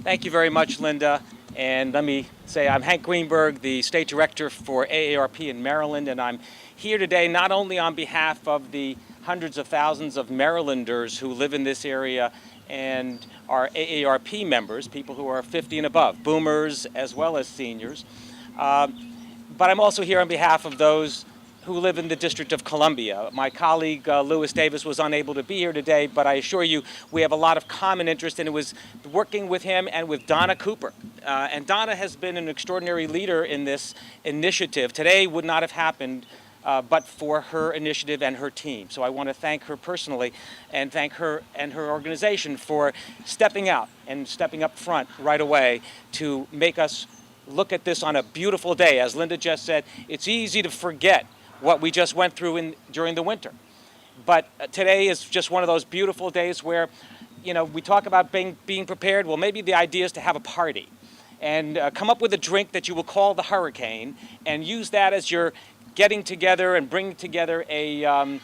Thank you very much, Linda. And let me say I'm Hank Greenberg, the State Director for AARP in Maryland, and I'm here today not only on behalf of the hundreds of thousands of Marylanders who live in this area and are AARP members, people who are 50 and above, boomers as well as seniors, but I'm also here on behalf of those who live in the District of Columbia. My colleague Lewis Davis was unable to be here today, but I assure you we have a lot of common interest, and it was working with him and with Donna Cooper. And Donna has been an extraordinary leader in this initiative. Today would not have happened but for her initiative and her team. So I want to thank her personally and thank her and her organization for stepping out and stepping up front right away to make us look at this on a beautiful day. As Linda just said, it's easy to forget what we just went through during the winter. But today is just one of those beautiful days where, you know, we talk about being prepared. Well, maybe the idea is to have a party and come up with a drink that you will call the hurricane and use that as your getting together and bringing together an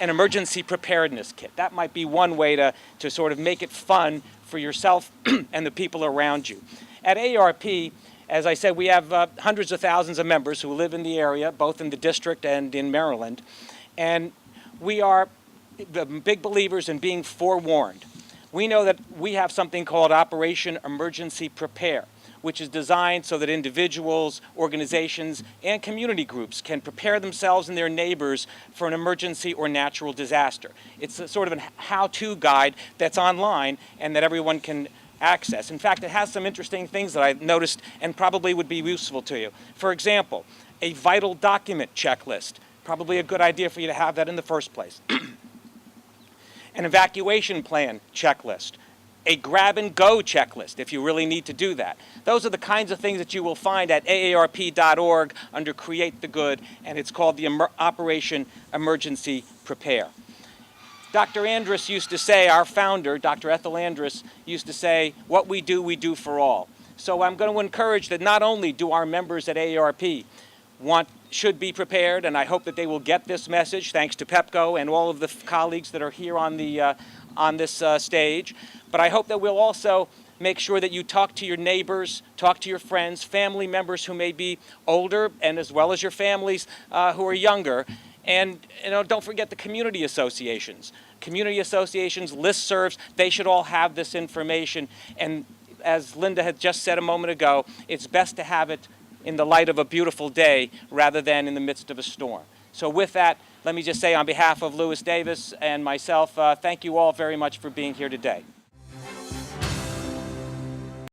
emergency preparedness kit. That might be one way to sort of make it fun for yourself and the people around you. At AARP, as I said, we have hundreds of thousands of members who live in the area, both in the district and in Maryland. And we are the big believers in being forewarned. We know that we have something called Operation Emergency Prepare, which is designed so that individuals, organizations, and community groups can prepare themselves and their neighbors for an emergency or natural disaster. It's a sort of a how-to guide that's online and that everyone can access. In fact, it has some interesting things that I noticed and probably would be useful to you. For example, a vital document checklist. Probably a good idea for you to have that in the first place. An evacuation plan checklist. A grab-and-go checklist, if you really need to do that. Those are the kinds of things that you will find at aarp.org under Create the Good, and it's called the Operation Emergency Prepare. Dr. Andrus used to say, our founder, Dr. Ethel Andrus, used to say, what we do for all. So I'm going to encourage that not only do our members at AARP should be prepared, and I hope that they will get this message, thanks to Pepco and all of the colleagues that are here on this stage, but I hope that we'll also make sure that you talk to your neighbors, talk to your friends, family members who may be older, and as well as your families who are younger. And don't forget the community associations. Community associations, listservs, they should all have this information. And as Linda had just said a moment ago, it's best to have it in the light of a beautiful day rather than in the midst of a storm. So with that, let me just say on behalf of Lewis Davis and myself, thank you all very much for being here today.